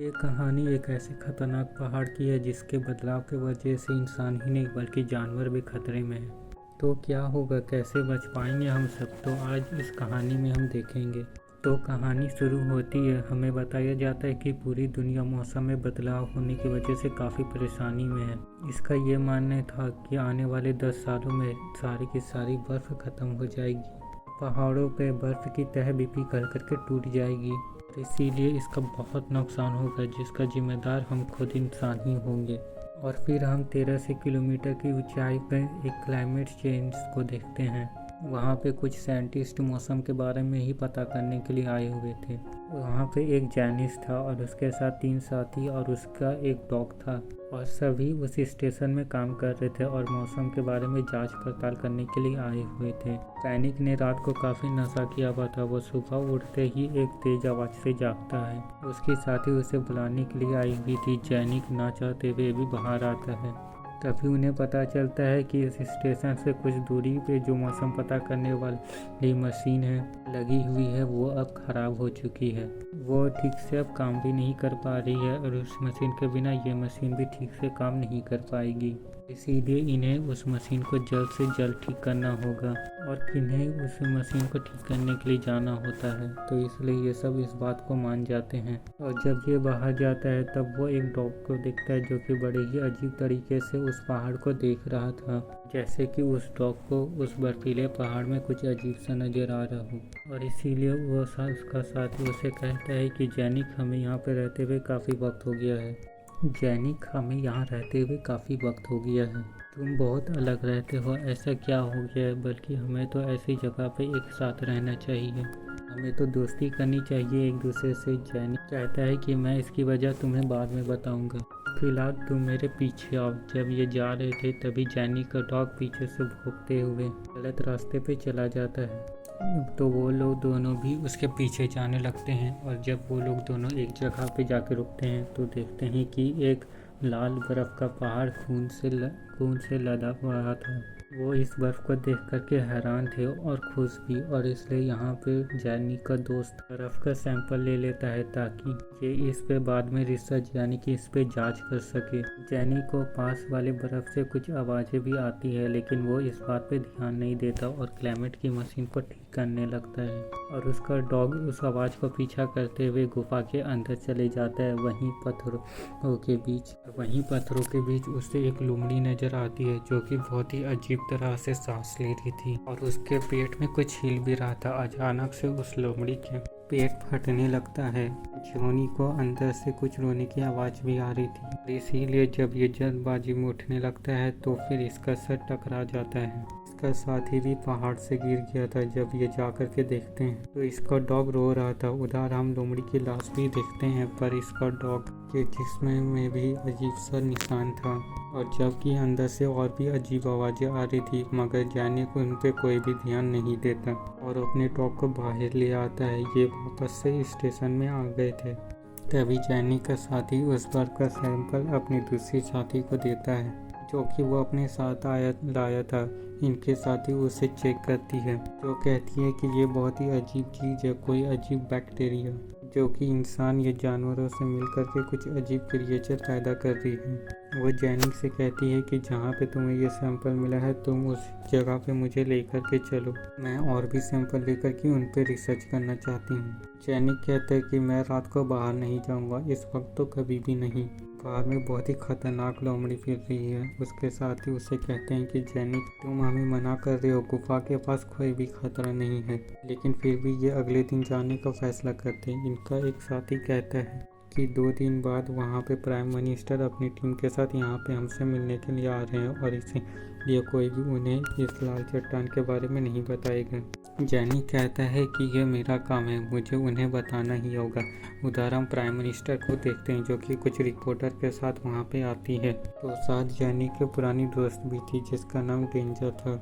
ये कहानी एक ऐसे खतरनाक पहाड़ की है जिसके बदलाव की वजह से इंसान ही नहीं बल्कि जानवर भी खतरे में है। तो क्या होगा, कैसे बच पाएंगे हम सब, तो आज इस कहानी में हम देखेंगे। तो कहानी शुरू होती है, हमें बताया जाता है कि पूरी दुनिया मौसम में बदलाव होने की वजह से काफ़ी परेशानी में है। इसका ये मानना था कि आने वाले 10 सालों में सारी की सारी बर्फ़ ख़त्म हो जाएगी, पहाड़ों पे बर्फ़ की तह भी पिघल करके टूट जाएगी। इसीलिए इसका बहुत नुकसान होगा जिसका जिम्मेदार हम खुद इंसान ही होंगे। और फिर हम 1300 किलोमीटर की ऊंचाई पर एक क्लाइमेट चेंज को देखते हैं। वहाँ पे कुछ साइंटिस्ट मौसम के बारे में ही पता करने के लिए आए हुए थे। वहाँ पे एक जैनिस था और उसके साथ 3 साथी और उसका एक डॉग था, और सभी उस स्टेशन में काम कर रहे थे और मौसम के बारे में जांच पड़ताल करने के लिए आए हुए थे। पैनिक ने रात को काफ़ी नशा किया हुआ था। वो सुबह उठते ही एक तेज आवाज़ से जागता है। उसकी साथी उसे बुलाने के लिए आई हुई थी। जैनिक ना चाहते हुए भी बाहर आता है। तभी उन्हें पता चलता है कि इस स्टेशन से कुछ दूरी पे जो मौसम पता करने वाली मशीन है लगी हुई है, वो अब ख़राब हो चुकी है। वो ठीक से अब काम भी नहीं कर पा रही है और उस मशीन के बिना ये मशीन भी ठीक से काम नहीं कर पाएगी। इसीलिए इन्हें उस मशीन को जल्द से जल्द ठीक करना होगा और इन्हें उस मशीन को ठीक करने के लिए जाना होता है। तो इसलिए ये सब इस बात को मान जाते हैं। और जब ये बाहर जाता है तब वो एक डॉग को देखता है जो कि बड़े ही अजीब तरीके से उस पहाड़ को देख रहा था, जैसे कि उस डॉग को उस बर्फीले पहाड़ में कुछ अजीब सा नज़र आ रहा हो। और इसीलिए वो उसका साथी उसे कहता है कि जैनिक, हमें यहाँ पे रहते हुए काफ़ी वक्त हो गया है। जैनिक, हमें यहाँ रहते हुए काफ़ी वक्त हो गया है। तुम बहुत अलग रहते हो, ऐसा क्या हो गया है? बल्कि हमें तो ऐसी जगह पे एक साथ रहना चाहिए, हमें तो दोस्ती करनी चाहिए एक दूसरे से। जैनिक कहता है कि मैं इसकी वजह तुम्हें बाद में बताऊंगा, फिलहाल तुम मेरे पीछे आओ। जब ये जा रहे थे तभी जैनिक का डॉग पीछे से भौंकते हुए गलत रास्ते पे चला जाता है। तो वो लोग दोनों भी उसके पीछे जाने लगते हैं। और जब वो लोग दोनों एक जगह पे जाके रुकते हैं तो देखते हैं कि एक लाल बर्फ़ का पहाड़ खून से लदा हुआ था। वो इस बर्फ़ को देख करके हैरान थे और खुश भी, और इसलिए यहाँ पे जैनिक का दोस्त बर्फ़ का सैंपल ले लेता है ताकि ये इस पे बाद में रिसर्च यानी कि इस पे जांच कर सके। जैनिक को पास वाले बर्फ़ से कुछ आवाज़ें भी आती है, लेकिन वो इस बात पे ध्यान नहीं देता और क्लाइमेट की मशीन को ठीक करने लगता है। और उसका डॉग उस आवाज़ को पीछा करते हुए गुफा के अंदर चले जाता है। वहीं पत्थरों के बीच उसे एक लोमड़ी नजर आती है जो कि बहुत ही अजीब तरह से सांस ले रही थी और उसके पेट में कुछ हिल भी रहा था। अचानक से उस लोमड़ी के पेट फटने लगता है। जोनी को अंदर से कुछ रोने की आवाज़ भी आ रही थी। इसीलिए जब ये जल्दबाजी में उठने लगता है तो फिर इसका सर टकरा जाता है। इसका साथी भी पहाड़ से गिर गया था। जब ये जा कर के देखते हैं तो इसका डॉग रो रहा था। उधर हम लोमड़ी की लाश भी देखते हैं, पर इसका डॉग के जिस्म में भी अजीब सा निशान था, और जबकि अंदर से और भी अजीब आवाज़ें आ रही थी, मगर जैनिक उन पे कोई भी ध्यान नहीं देता और अपने डॉग को बाहर ले आता है। ये वापस से स्टेशन में आ गए थे। तभी जैनिक का साथी उस बर्फ का सैंपल अपनी दूसरी साथी को देता है जो कि वो अपने साथ लाया था। इनके साथी उसे चेक करती है जो कहती है कि ये बहुत ही अजीब चीज़ है, कोई अजीब बैक्टीरिया जो कि इंसान या जानवरों से मिलकर के कुछ अजीब क्रिएचर पैदा कर रही है। वो जैनिक से कहती है कि जहाँ पे तुम्हें ये सैंपल मिला है तुम उस जगह पे मुझे लेकर के चलो, मैं और भी सैंपल लेकर के उन पे रिसर्च करना चाहती हूँ। जैनिक कहता है कि मैं रात को बाहर नहीं जाऊँगा, इस वक्त तो कभी भी नहीं। बाहर में बहुत ही खतरनाक लोमड़ी फिर रही है। उसके साथ ही उसे कहते हैं कि जैनिक, तुम हमें मना कर रहे हो, गुफा के पास कोई भी खतरा नहीं है, लेकिन फिर भी ये अगले दिन जाने का फैसला करते हैं। इनका एक साथी कहता है कि 2 दिन बाद वहाँ पे प्राइम मिनिस्टर अपनी टीम के साथ यहाँ पे हमसे मिलने के लिए आ रहे हैं और इसीलिए कोई भी उन्हें इस लाल चट्टान के बारे में नहीं बताएगा। जैनिक कहता है कि यह मेरा काम है, मुझे उन्हें बताना ही होगा। उधर हम प्राइम मिनिस्टर को देखते हैं जो कि कुछ रिपोर्टर के साथ वहाँ पे आती है। तो साथ जैनिक के पुरानी दोस्त भी थी जिसका नाम डेंजा था।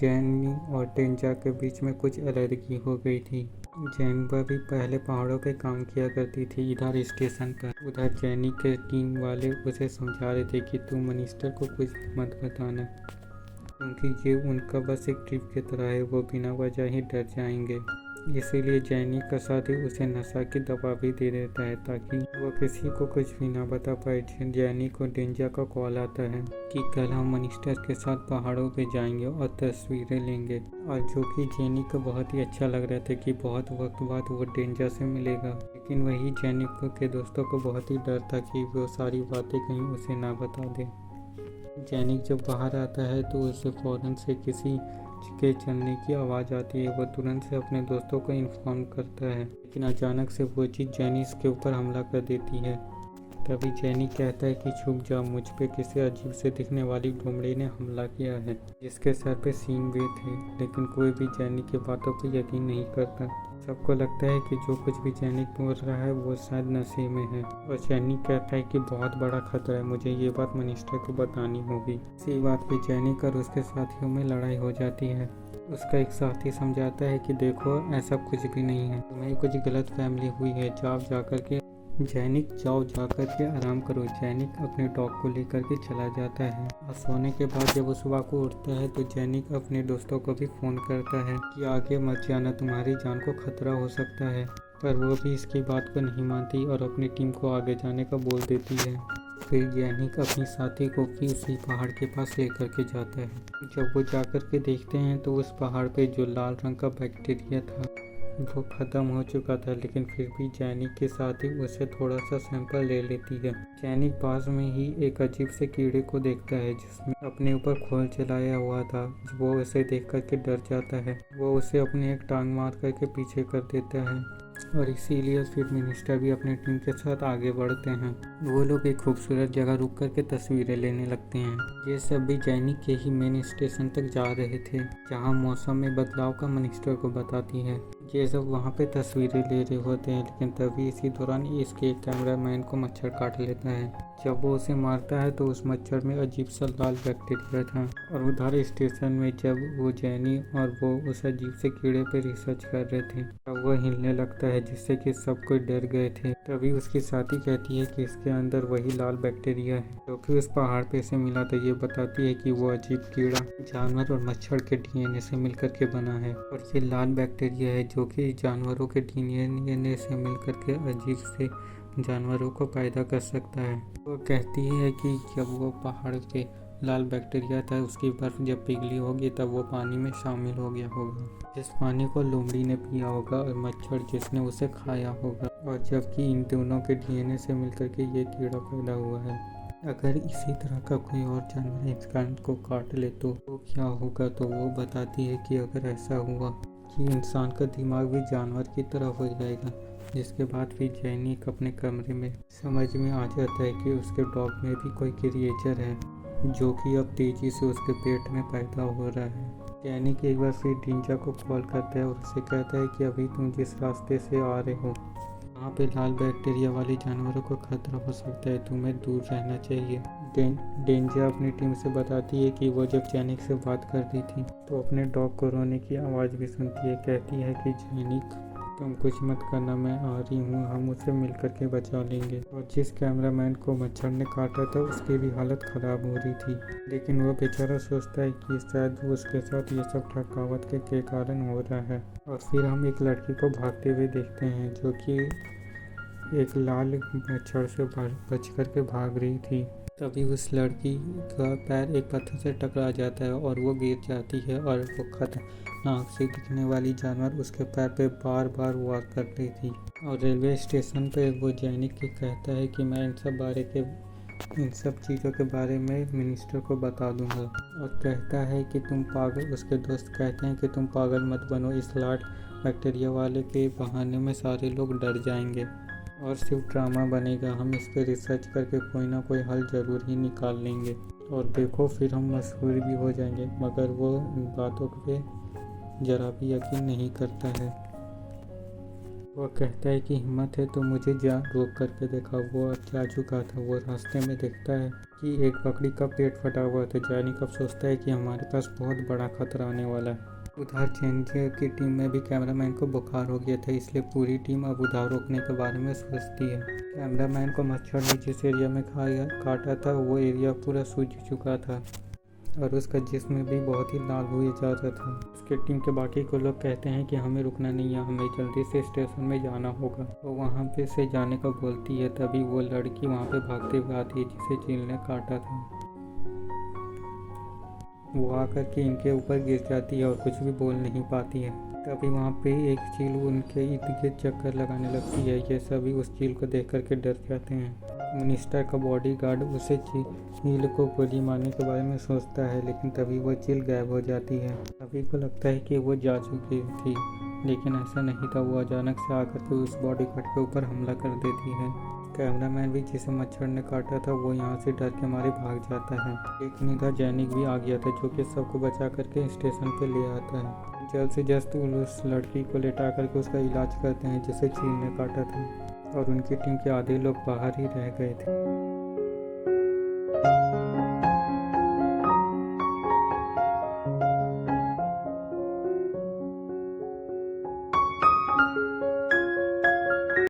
जैनी और डेंजा के बीच में कुछ एलर्जी हो गई थी। जैनबा भी पहले पहाड़ों पे काम किया करती थी इधर स्टेशन पर। उधर जैनी के टीम वाले उसे समझा रहे थे कि तुम मिनिस्टर को कुछ मत बताना, क्योंकि ये उनका बस एक ट्रिप की तरह है, वो बिना वजह ही डर जाएंगे। इसीलिए जैनी का साथी उसे नशा की दवा भी दे देता है ताकि वो किसी को कुछ भी ना बता पाए। जैनी को डेंजा का कॉल आता है कि कल हम मिनिस्टर के साथ पहाड़ों पे जाएंगे और तस्वीरें लेंगे, और जो कि जैनी को बहुत ही अच्छा लग रहा था कि बहुत वक्त बाद वो डेंजा से मिलेगा। लेकिन वही जैनी के दोस्तों को बहुत ही डर था कि वो सारी बातें कहीं उसे ना बता दे। जैनिक जब बाहर आता है तो उसे फौरन से किसी के चलने की आवाज़ आती है। वो तुरंत से अपने दोस्तों को इन्फॉर्म करता है, लेकिन अचानक से वो चीज़ जैनिस के ऊपर हमला कर देती है। तभी जैनी कहता है कि छुप जाओ, मुझ पे किसी अजीब से दिखने वाली लोमड़ी ने हमला किया है जिसके सर पे सींग भी थे। लेकिन कोई भी जैनी की बातों पर यकीन नहीं करता। सबको लगता है कि जो कुछ भी जैनी बोल रहा है वो शायद नशे में है, और जैनी कहता है कि बहुत बड़ा खतरा है, मुझे ये बात मिनिस्टर को बतानी होगी। इसी बात पे जैनी और उसके साथियों में लड़ाई हो जाती है। उसका एक साथी समझाता है कि देखो ऐसा कुछ भी नहीं है, तुम्हें कुछ गलत फैमिली हुई है, जाओ जाकर के आराम करो। जैनिक अपने डॉग को लेकर के चला जाता है, और सोने के बाद जब वो सुबह को उठता है तो जैनिक अपने दोस्तों को भी फ़ोन करता है कि आगे मत जाना, तुम्हारी जान को खतरा हो सकता है। पर वो भी इसकी बात को नहीं मानती और अपनी टीम को आगे जाने का बोल देती है। फिर जैनिक अपनी साथी को भी उसी पहाड़ के पास लेकर के जाता है। जब वो जाकर के देखते हैं तो उस पहाड़ पे जो लाल रंग का बैक्टीरिया था वो ख़त्म हो चुका था, लेकिन फिर भी जैनिक के साथी उसे थोड़ा सा सैंपल ले लेती है। जैनिक पास में ही एक अजीब से कीड़े को देखता है जिसमें अपने ऊपर खोल चलाया हुआ था। वो उसे देख कर के डर जाता है। वो उसे अपनी एक टांग मार करके पीछे कर देता है, और इसीलिए फिर मिनिस्टर भी अपनी टीम के साथ आगे बढ़ते हैं। वो लोग एक खूबसूरत जगह रुक कर के तस्वीरें लेने लगते हैं। ये सब भी जैनिक के ही मेन स्टेशन तक जा रहे थे, जहां मौसम में बदलाव का मिनिस्टर को बताती है। ये सब वहाँ पे तस्वीरें ले रहे होते हैं, लेकिन तभी इसी दौरान इसके कैमरामैन को मच्छर काट लेता है। जब वो उसे मारता है तो उस मच्छर में अजीब सा लाल बैक्टीरिया था, और उधर स्टेशन में जब वो जैनी और वो उस अजीब से कीड़े पे रिसर्च कर रहे थे तब वो हिलने लगता है, जिससे कि सब कोई डर गए थे। तभी उसकी साथी कहती है कि इसके अंदर वही लाल बैक्टीरिया है जो कि उस पहाड़ पे से मिला था। ये बताती है कि वो अजीब कीड़ा जानवर और मच्छर के डीएनए से मिलकर के बना है, और ये लाल बैक्टीरिया है जो कि जानवरों के डीएनए से मिलकर के अजीब से जानवरों को पैदा कर सकता है। वो कहती है कि जब वो पहाड़ पे लाल बैक्टीरिया था उसकी बर्फ जब पिघली होगी तब वो पानी में शामिल हो गया होगा, जिस पानी को लोमड़ी ने पिया होगा और मच्छर जिसने उसे खाया होगा, और जबकि इन दोनों के डीएनए से मिलकर के ये कीड़ा पैदा हुआ है। अगर इसी तरह का कोई और जानवर इंसान को काट ले तो क्या होगा, तो वो बताती है कि अगर ऐसा हुआ कि इंसान का दिमाग भी जानवर की तरह हो जाएगा। जिसके बाद फिर जैनिक अपने कमरे में समझ में आ जाता है कि उसके डॉग में भी कोई क्रिएचर है जो कि अब तेजी से उसके पेट में पैदा हो रहा है। जैनिक एक बार फिर डेंजा को कॉल करता है और उसे कहता है कि अभी तुम जिस रास्ते से आ रहे हो वहाँ पे लाल बैक्टीरिया वाले जानवरों को खतरा हो सकता है, तुम्हें दूर रहना चाहिए। डेंजा अपनी टीम से बताती है कि वो जब जैनिक से बात कर रही थी तो अपने डॉग को रोने की आवाज़ भी सुनती है। कहती है कि जैनिक तुम कुछ मत करना, मैं आ रही हूँ, हम उसे मिलकर के बचा लेंगे। और जिस कैमरामैन को मच्छर ने काटा था उसकी भी हालत ख़राब हो रही थी, लेकिन वो बेचारा सोचता है कि शायद उसके साथ ये सब थकावट के कारण हो रहा है। और फिर हम एक लड़की को भागते हुए देखते हैं जो कि एक लाल मच्छर से बच कर के भाग रही थी। तभी उस लड़की का पैर एक पत्थर से टकरा जाता है और वो गिर जाती है, और वो खतरनाक से दिखने वाली जानवर उसके पैर पे बार बार वार कर रही थी। और रेलवे स्टेशन पे वो जैनिक की कहता है कि मैं इन सब चीज़ों के बारे में मिनिस्टर को बता दूंगा, और कहता है कि तुम पागल। उसके दोस्त कहते हैं कि तुम पागल मत बनो, इस लाल बैक्टीरिया वाले के बहाने में सारे लोग डर जाएंगे और सिर्फ ड्रामा बनेगा। हम इस पर रिसर्च करके कोई ना कोई हल ज़रूर ही निकाल लेंगे, और देखो फिर हम मशहूर भी हो जाएंगे। मगर वो इन बातों पे ज़रा भी यकीन नहीं करता है। वो कहता है कि हिम्मत है तो मुझे रोक करके देखा। वो जा चुका था। वो रास्ते में देखता है कि एक बकरी का पेट फटा हुआ था। जैनिक अब सोचता है कि हमारे पास बहुत बड़ा खतरा आने वाला है। उधर जेंजे की टीम में भी कैमरामैन को बुखार हो गया था, इसलिए पूरी टीम अब उधार रोकने के बारे में सोचती है। कैमरामैन को मच्छर ने जिस एरिया में काटा था वो एरिया पूरा सूज चुका था। और उसका जिस्म भी बहुत ही लाल हुए जा रहा था। उसके टीम के बाकी को लोग कहते हैं कि हमें रुकना नहीं है, हमें जल्दी से स्टेशन में जाना होगा। तो वहाँ पे से जाने को बोलती है, तभी वो लड़की वहाँ पे भागते हुए आती है जिसे चील ने काटा था। वो आकर के इनके ऊपर गिर जाती है और कुछ भी बोल नहीं पाती है। तभी वहाँ पे एक चील उनके इर्द गिर्द चक्कर लगाने लगती है। ये सभी उस चील को देख करके डर जाते हैं। मिनिस्टर का बॉडीगार्ड उसे चील को गोली मारने के बारे में सोचता है, लेकिन तभी वो चील गायब हो जाती है। सभी को लगता है कि वो जा चुकी थी, लेकिन ऐसा नहीं था। वो अचानक से आकर के उस बॉडीगार्ड के ऊपर हमला कर देती है। कैमरामैन भी, जिसे मच्छर ने काटा था, वो यहाँ से डर के मारे भाग जाता है। एक निधा जैनिक भी आ गया था, जो कि सबको बचा करके स्टेशन पे ले आता है। जल्द से जल्द उस लड़की को लेटा करके उसका इलाज करते हैं जिसे चील ने काटा था, और उनकी टीम के आधे लोग बाहर ही रह गए थे।